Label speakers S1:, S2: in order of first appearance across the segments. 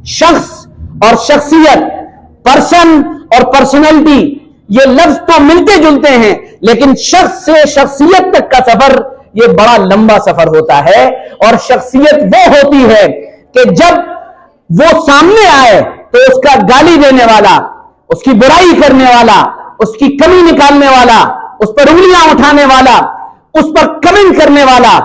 S1: شخص اور شخصیت، پرسن اور پرسنالٹی، یہ لفظ تو ملتے جلتے ہیں، لیکن شخص سے شخصیت تک کا سفر یہ بڑا لمبا سفر ہوتا ہے۔ اور شخصیت وہ ہوتی ہے کہ جب وہ سامنے آئے تو اس کا گالی دینے والا، اس کی برائی کرنے والا، اس کی کمی نکالنے والا، اس پر انگلیاں اٹھانے والا، اس پر کمنٹ کرنے والا،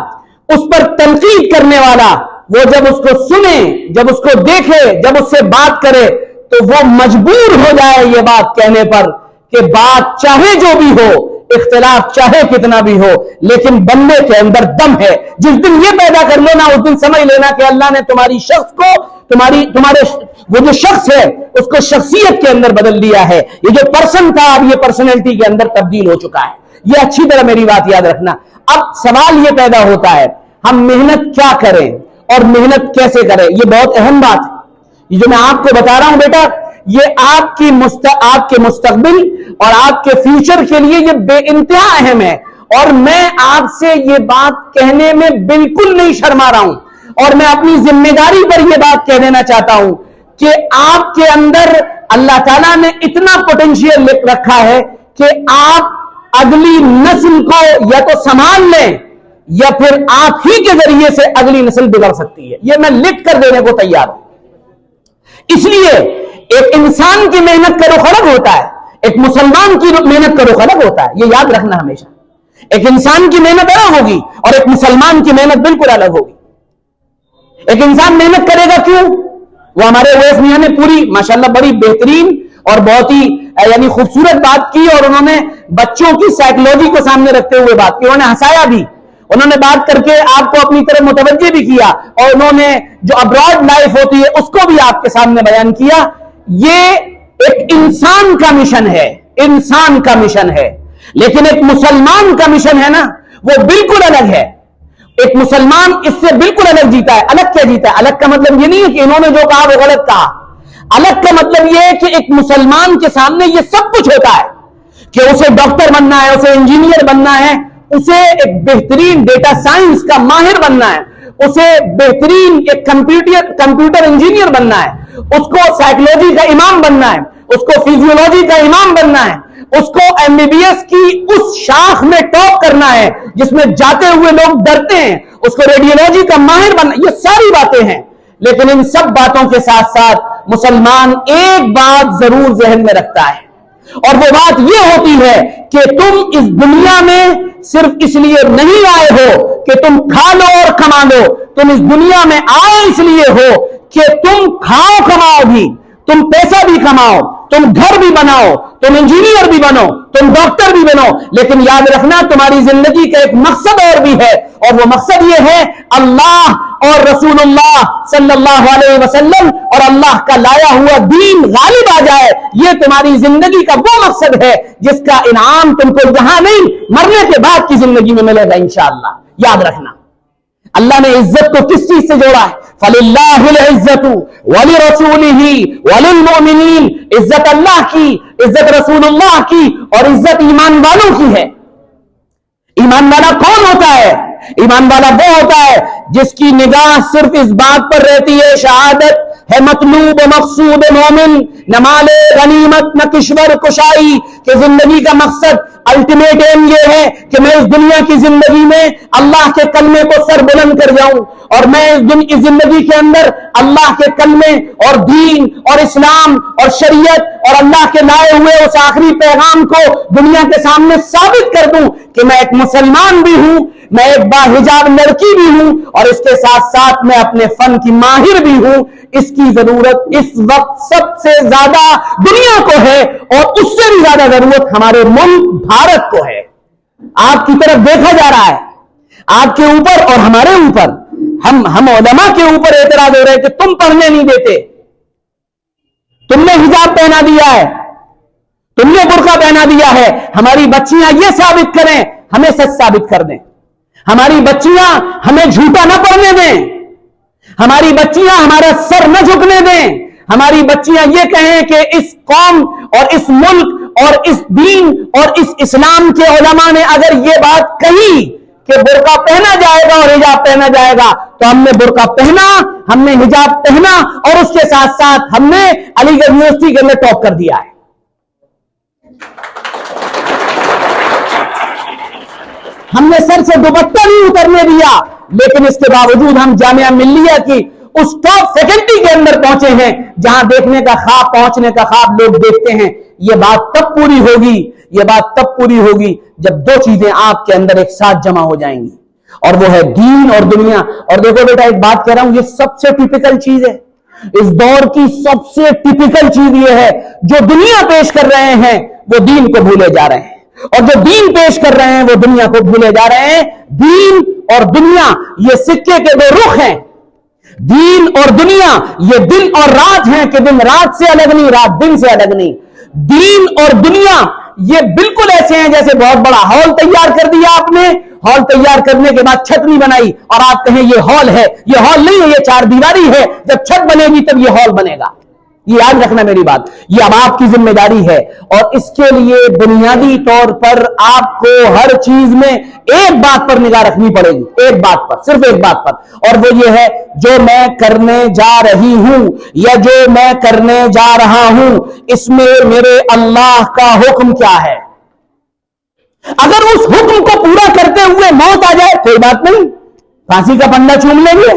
S1: اس پر تنقید کرنے والا، وہ جب اس کو سنے، جب اس کو دیکھے، جب اس سے بات کرے تو وہ مجبور ہو جائے یہ بات کہنے پر کہ بات چاہے جو بھی ہو، اختلاف چاہے کتنا بھی ہو، لیکن بندے کے اندر دم ہے۔ جس دن یہ پیدا کر لینا، اس دن سمجھ لینا کہ اللہ نے تمہاری شخص کو، تمہارے وہ جو شخص ہے اس کو شخصیت کے اندر بدل دیا ہے۔ یہ جو پرسن تھا اب یہ پرسنالٹی کے اندر تبدیل ہو چکا ہے۔ یہ اچھی طرح میری بات یاد رکھنا۔ اب سوال یہ پیدا ہوتا ہے ہم محنت کیا کریں اور محنت کیسے کریں؟ یہ بہت اہم بات ہے۔ یہ جو میں آپ کو بتا رہا ہوں بیٹا، یہ آپ کے مستقبل اور آپ کے فیوچر کے لیے یہ بے انتہا اہم ہے۔ اور میں آپ سے یہ بات کہنے میں بالکل نہیں شرما رہا ہوں، اور میں اپنی ذمہ داری پر یہ بات کہہ دینا چاہتا ہوں کہ آپ کے اندر اللہ تعالیٰ نے اتنا پوٹینشیل رکھا ہے کہ آپ اگلی نسل کو یا تو سنبھال لیں یا پھر آپ ہی کے ذریعے سے اگلی نسل بگڑ سکتی ہے۔ یہ میں لکھ کر دینے کو تیار ہوں۔ اس لیے ایک انسان کی محنت کا رخ الگ ہوتا ہے، ایک مسلمان کی محنت کا رخ الگ ہوتا ہے۔ یہ یاد رکھنا ہمیشہ، ایک انسان کی محنت الگ ہوگی اور ایک مسلمان کی محنت بالکل الگ ہوگی۔ ایک انسان محنت کرے گا کیوں؟ وہ ہمارے اویس میاں نے پوری ماشاءاللہ بڑی بہترین اور بہت ہی یعنی خوبصورت بات کی، اور انہوں نے بچوں کی سائیکولوجی کو سامنے رکھتے ہوئے بات کی، انہوں نے ہنسایا بھی، انہوں نے بات کر کے آپ کو اپنی طرف متوجہ بھی کیا، اور انہوں نے جو ابراڈ لائف ہوتی ہے اس کو بھی آپ کے سامنے بیان کیا۔ یہ ایک انسان کا مشن ہے، انسان کا مشن ہے، لیکن ایک مسلمان کا مشن ہے نا، وہ بالکل الگ ہے۔ ایک مسلمان اس سے بالکل الگ جیتا ہے۔ الگ کیا جیتا ہے؟ الگ کا مطلب یہ نہیں ہے کہ انہوں نے جو کہا وہ غلط کہا۔ الگ کا مطلب یہ ہے کہ ایک مسلمان کے سامنے یہ سب کچھ ہوتا ہے کہ اسے ڈاکٹر بننا ہے، اسے انجینئر بننا ہے، اسے ایک بہترین ڈیٹا سائنس کا ماہر بننا ہے، اسے بہترین ایک کمپیوٹر انجینئر بننا ہے، اس کو سائیکولوجی کا امام بننا ہے، اس کو فزیولوجی کا امام بننا ہے، اس کو ایم بی بی ایس کی اس شاخ میں ٹاپ کرنا ہے جس میں جاتے ہوئے لوگ ڈرتے ہیں، اس کو ریڈیولوجی کا ماہر بننا۔ یہ ساری باتیں ہیں، لیکن ان سب باتوں کے ساتھ ساتھ مسلمان ایک بات ضرور ذہن میں رکھتا ہے، اور وہ بات یہ ہوتی ہے کہ تم اس دنیا میں صرف اس لیے نہیں آئے ہو کہ تم کھا لو اور کما لو، تم اس دنیا میں آئے اس لیے ہو کہ تم کھاؤ کماؤ بھی، تم پیسہ بھی کماؤ، تم گھر بھی بناؤ، تم انجینئر بھی بنو، تم ڈاکٹر بھی بنو، لیکن یاد رکھنا تمہاری زندگی کا ایک مقصد اور بھی ہے، اور وہ مقصد یہ ہے اللہ اور رسول اللہ صلی اللہ علیہ وسلم اور اللہ کا لایا ہوا دین غالب آ جائے۔ یہ تمہاری زندگی کا وہ مقصد ہے جس کا انعام تم کو یہاں نہیں مرنے کے بعد کی زندگی میں ملے گا انشاءاللہ۔ یاد رکھنا اللہ نے عزت کو کس چیز سے جوڑا ہے؟ فَلِلَّهِ الْعِزَّةُ وَلِرَسُولِهِ وَلِلْمُؤْمِنِينَ۔ عزت اللہ کی، عزت رسول اللہ کی، اور عزت ایمان والوں کی ہے۔ ایمان والا کون ہوتا ہے؟ ایمان والا وہ ہوتا ہے جس کی نگاہ صرف اس بات پر رہتی ہے شہادت ہے مطلوب و مقصود مومن، نہ مال غنیمت نہ کشور کشائی، کہ زندگی کا مقصد الٹیمیٹ ایم یہ ہے کہ میں اس دنیا کی زندگی میں اللہ کے کلمے کو سر بلند کر جاؤں، اور میں اس زندگی کے اندر اللہ کے کلمے اور دین اور اسلام اور شریعت اور اللہ کے لائے ہوئے اس آخری پیغام کو دنیا کے سامنے ثابت کر دوں کہ میں ایک مسلمان بھی ہوں، میں ایک باحجاب لڑکی بھی ہوں، اور اس کے ساتھ ساتھ میں اپنے فن کی ماہر بھی ہوں۔ اس کی ضرورت اس وقت سب سے زیادہ دنیا کو ہے، اور اس سے بھی زیادہ ضرورت ہمارے ملک بھارت کو ہے۔ آپ کی طرف دیکھا جا رہا ہے، آپ کے اوپر اور ہمارے اوپر، ہم علماء کے اوپر اعتراض ہو رہے ہیں کہ تم پڑھنے نہیں دیتے، تم نے حجاب پہنا دیا ہے، تم نے برقع پہنا دیا ہے۔ ہماری بچیاں یہ ثابت کریں، ہمیں سچ ثابت کر دیں، ہماری بچیاں ہمیں جھوٹا نہ پڑھنے دیں، ہماری بچیاں ہمارا سر نہ جھکنے دیں، ہماری بچیاں یہ کہیں کہ اس قوم اور اس ملک اور اس دین اور اس اسلام کے علماء نے اگر یہ بات کہی کہ برقع پہنا جائے گا اور حجاب پہنا جائے گا، تو ہم نے برقع پہنا، ہم نے حجاب پہنا، اور اس کے ساتھ ساتھ ہم نے علی گڑھ یونیورسٹی کے اندر ٹاپ کر دیا ہے۔ ہم نے سر سے دوپٹہ نہیں اترنے دیا، لیکن اس کے باوجود ہم جامعہ ملیہ کی اس ٹاپ فیکلٹی کے اندر پہنچے ہیں جہاں دیکھنے کا خواب، پہنچنے کا خواب لوگ دیکھتے ہیں۔ یہ بات تب پوری ہوگی، یہ بات تب پوری ہوگی جب دو چیزیں آپ کے اندر ایک ساتھ جمع ہو جائیں گی، اور وہ ہے دین اور دنیا۔ اور دیکھو بیٹا، ایک بات کہہ رہا ہوں، یہ سب سے ٹیپیکل چیز ہے، اس دور کی سب سے ٹیپیکل چیز یہ ہے، جو دنیا پیش کر رہے ہیں وہ دین کو بھولے جا رہے ہیں، اور جو دین پیش کر رہے ہیں وہ دنیا کو بھولے جا رہے ہیں۔ دین اور دنیا یہ سکے کے دو رخ ہیں، دین اور دنیا یہ دن اور رات ہیں کہ دن رات سے الگ نہیں، رات دن سے الگ نہیں۔ دین اور دنیا یہ بالکل ایسے ہیں جیسے بہت بڑا ہال تیار کر دیا آپ نے، ہال تیار کرنے کے بعد چھت نہیں بنائی اور آپ کہیں یہ ہال ہے، یہ ہال نہیں ہے، یہ چار دیواری ہے، جب چھت بنے گی تب یہ ہال بنے گا۔ یہ یاد رکھنا میری بات، یہ اب آپ کی ذمہ داری ہے، اور اس کے لیے بنیادی طور پر آپ کو ہر چیز میں ایک بات پر نگاہ رکھنی پڑے گی، ایک بات پر، صرف ایک بات پر، اور وہ یہ ہے جو میں کرنے جا رہی ہوں یا جو میں کرنے جا رہا ہوں اس میں میرے اللہ کا حکم کیا ہے۔ اگر اس حکم کو پورا کرتے ہوئے موت آ جائے کوئی بات نہیں، پھانسی کا پنڈا چوم لیں گے،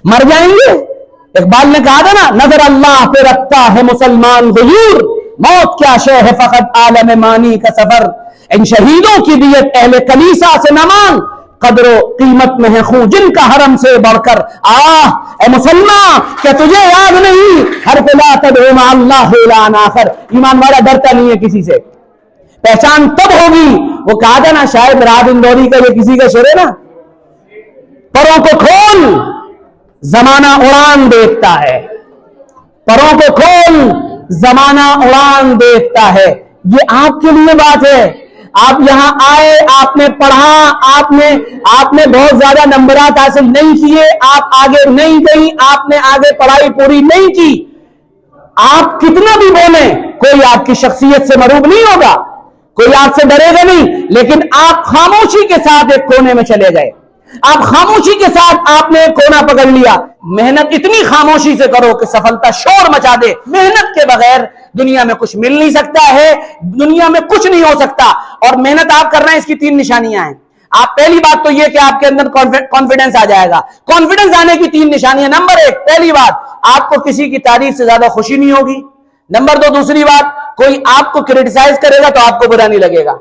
S1: مر جائیں گے۔ اقبال نے کہا تھا نا، نظر اللہ پہ رکھتا ہے مسلمان غیور، موت کیا شے ہے فقط عالم مانی کا سفر، ان شہیدوں کی دیت اہل کلیسا سے نہ مانگ، قدر و قیمت میں ہے خون جن کا حرم سے بڑھ کر۔ اے مسلمان، کیا تجھے یاد نہیں ہر لا تدعو مع اللہ الہا آخر؟ ایمان والا ڈرتا نہیں ہے کسی سے، پہچان تب ہوگی، وہ کہا تھا نا شاید راحت اندوری کا، یہ کسی کا شعر ہے نا، پروں کو کھول زمانہ اڑان دیکھتا ہے، پروں کو کھول زمانہ اڑان دیکھتا ہے۔ یہ آپ کے لیے بات ہے، آپ یہاں آئے، آپ نے پڑھا، آپ نے بہت زیادہ نمبرات حاصل نہیں کیے، آپ آگے نہیں گئی، آپ نے آگے پڑھائی پوری نہیں کی، آپ کتنا بھی بولیں کوئی آپ کی شخصیت سے مروب نہیں ہوگا، کوئی آپ سے ڈرے گا نہیں، لیکن آپ خاموشی کے ساتھ ایک کونے میں چلے گئے، آپ خاموشی کے ساتھ آپ نے کونا پکڑ لیا۔ محنت اتنی خاموشی سے کرو کہ سفلتا شور مچا دے۔ محنت کے بغیر دنیا میں کچھ مل نہیں سکتا ہے، دنیا میں کچھ نہیں ہو سکتا، اور محنت آپ کر رہے ہیں، اس کی 3 نشانیاں ہیں۔ آپ پہلی بات تو یہ کہ آپ کے اندر کانفیڈنس آ جائے گا، کانفیڈنس آنے کی 3 نشانیاں۔ نمبر 1، پہلی بات، آپ کو کسی کی تعریف سے زیادہ خوشی نہیں ہوگی۔ نمبر 2، دوسری بات، کوئی آپ کو کرٹیسائز کرے گا تو آپ کو برا نہیں لگے گا،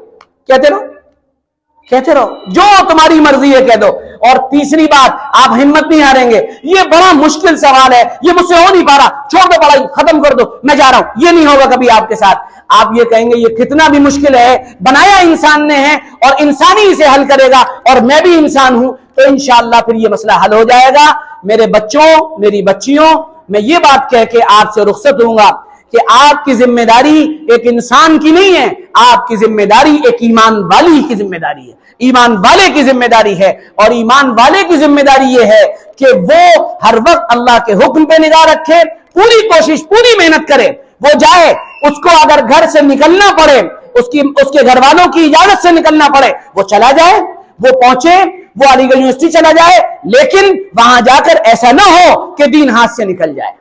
S1: کہتے رہو جو تمہاری مرضی ہے کہہ دو۔ اور تیسری بات، آپ ہمت نہیں ہاریں گے۔ یہ بڑا مشکل سوال ہے، یہ مجھ سے ہو نہیں پا رہا، چھوڑ دو پڑھائی، ختم کر دو، میں جا رہا ہوں، یہ نہیں ہوگا کبھی آپ کے ساتھ۔ آپ یہ کہیں گے یہ کتنا بھی مشکل ہے، بنایا انسان نے ہے اور انسانی اسے حل کرے گا، اور میں بھی انسان ہوں، تو انشاءاللہ پھر یہ مسئلہ حل ہو جائے گا۔ میرے بچوں، میری بچیوں، میں یہ بات کہہ کے آپ سے رخصت ہوں گا کہ آپ کی ذمہ داری ایک انسان کی نہیں ہے، آپ کی ذمہ داری ایک ایمان والی کی ذمہ داری ہے، ایمان والے کی ذمہ داری ہے۔ اور ایمان والے کی ذمہ داری یہ ہے کہ وہ ہر وقت اللہ کے حکم پہ نگاہ رکھے، پوری کوشش، پوری محنت کرے، وہ جائے، اس کو اگر گھر سے نکلنا پڑے، اس کے گھر والوں کی اجازت سے نکلنا پڑے، وہ چلا جائے، وہ پہنچے، وہ علی گڑھ یونیورسٹی چلا جائے، لیکن وہاں جا کر ایسا نہ ہو کہ دین ہاتھ سے نکل جائے،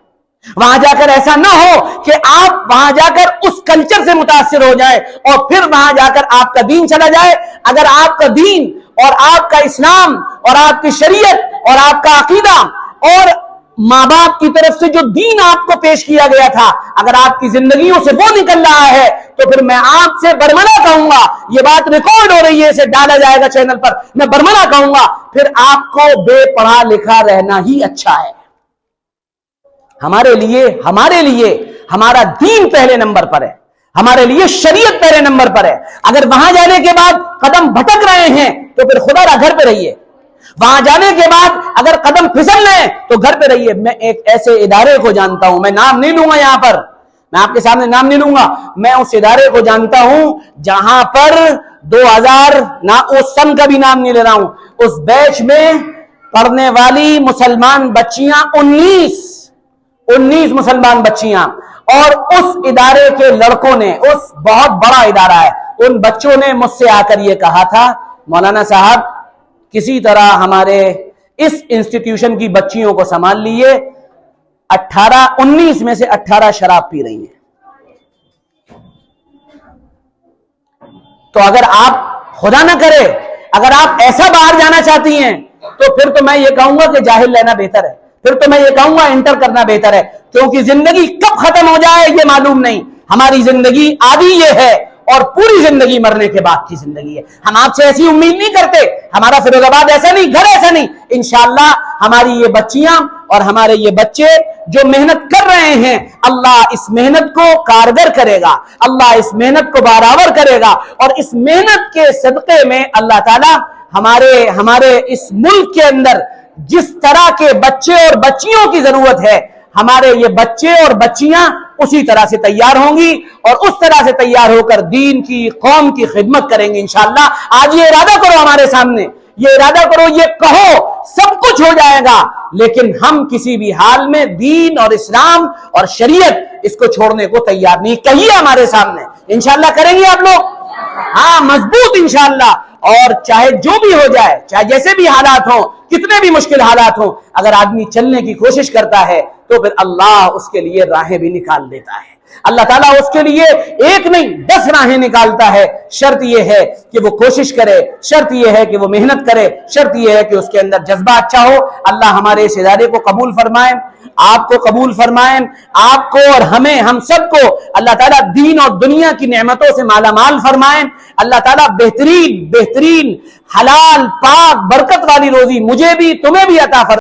S1: وہاں جا کر ایسا نہ ہو کہ آپ وہاں جا کر اس کلچر سے متاثر ہو جائے اور پھر وہاں جا کر آپ کا دین چلا جائے۔ اگر آپ کا دین اور آپ کا اسلام اور آپ کی شریعت اور آپ کا عقیدہ اور ماں باپ کی طرف سے جو دین آپ کو پیش کیا گیا تھا، اگر آپ کی زندگیوں سے وہ نکل رہا ہے، تو پھر میں آپ سے برملا کہوں گا، یہ بات ریکارڈ ہو رہی ہے، اسے ڈالا جائے گا چینل پر، میں برملا کہوں گا، پھر آپ کو بے پڑھا لکھا رہنا ہی اچھا ہے۔ ہمارے لیے ہمارا دین پہلے نمبر پر ہے، ہمارے لیے شریعت پہلے نمبر پر ہے۔ اگر وہاں جانے کے بعد قدم بھٹک رہے ہیں تو پھر خدا را گھر پہ رہیے، وہاں جانے کے بعد اگر قدم پھسل رہے ہیں تو گھر پہ رہیے۔ میں ایک ایسے ادارے کو جانتا ہوں، میں نام نہیں لوں گا یہاں پر، میں آپ کے سامنے نام نہیں لوں گا، میں اس ادارے کو جانتا ہوں جہاں پر 2000 نہ اس سن کا بھی نام نہیں لے رہا ہوں، اس بیچ میں پڑھنے والی مسلمان بچیاں 19 مسلمان بچیاں، اور اس ادارے کے لڑکوں نے، اس بہت بڑا ادارہ ہے، ان بچوں نے مجھ سے آ کر یہ کہا تھا، مولانا صاحب کسی طرح ہمارے اس انسٹیٹیوشن کی بچیوں کو سنبھال لیے. 19 میں سے 18 شراب پی رہی ہیں. تو اگر آپ خدا نہ کرے اگر آپ ایسا باہر جانا چاہتی ہیں تو پھر تو میں یہ کہوں گا کہ جاہل رہنا بہتر ہے, پھر تو میں یہ کہوں گا انٹر کرنا بہتر ہے, کیونکہ زندگی کب ختم ہو جائے یہ معلوم نہیں. ہماری زندگی آدھی یہ ہے اور پوری زندگی مرنے کے بعد کی زندگی ہے. ہم آپ سے ایسی امید نہیں کرتے, ہمارا فیروز آباد ایسا نہیں, گھر ایسا نہیں. انشاءاللہ ہماری یہ بچیاں اور ہمارے یہ بچے جو محنت کر رہے ہیں, اللہ اس محنت کو کارگر کرے گا, اللہ اس محنت کو برابر کرے گا, اور اس محنت کے صدقے میں اللہ تعالی ہمارے اس ملک کے اندر جس طرح کے بچے اور بچیوں کی ضرورت ہے, ہمارے یہ بچے اور بچیاں اسی طرح سے تیار ہوں گی اور اس طرح سے تیار ہو کر دین کی, قوم کی خدمت کریں گے انشاءاللہ. آج یہ ارادہ کرو ہمارے سامنے, یہ ارادہ کرو, یہ کہو, سب کچھ ہو جائے گا, لیکن ہم کسی بھی حال میں دین اور اسلام اور شریعت اس کو چھوڑنے کو تیار نہیں. کہیے ہمارے سامنے, انشاءاللہ کریں گے آپ لوگ؟ ہاں, مضبوط انشاءاللہ. اور چاہے جو بھی ہو جائے, چاہے جیسے بھی حالات ہوں, کتنے بھی مشکل حالات ہوں, اگر آدمی چلنے کی کوشش کرتا ہے تو پھر اللہ اس کے لیے راہیں بھی نکال دیتا ہے. اللہ تعالیٰ اس کے لیے ایک نہیں 10 راہیں نکالتا ہے. شرط یہ ہے کہ وہ کوشش کرے, شرط یہ ہے کہ وہ محنت کرے, شرط یہ ہے کہ اس کے اندر جذبہ اچھا ہو. اللہ ہمارے اس ادارے کو قبول فرمائے, آپ کو قبول فرمائیں, آپ کو اور ہمیں, ہم سب کو اللہ تعالیٰ دین اور دنیا کی نعمتوں سے مالا مال فرمائیں. اللہ تعالیٰ بہترین حلال پاک برکت والی روزی مجھے بھی تمہیں بھی عطا فرمائیں.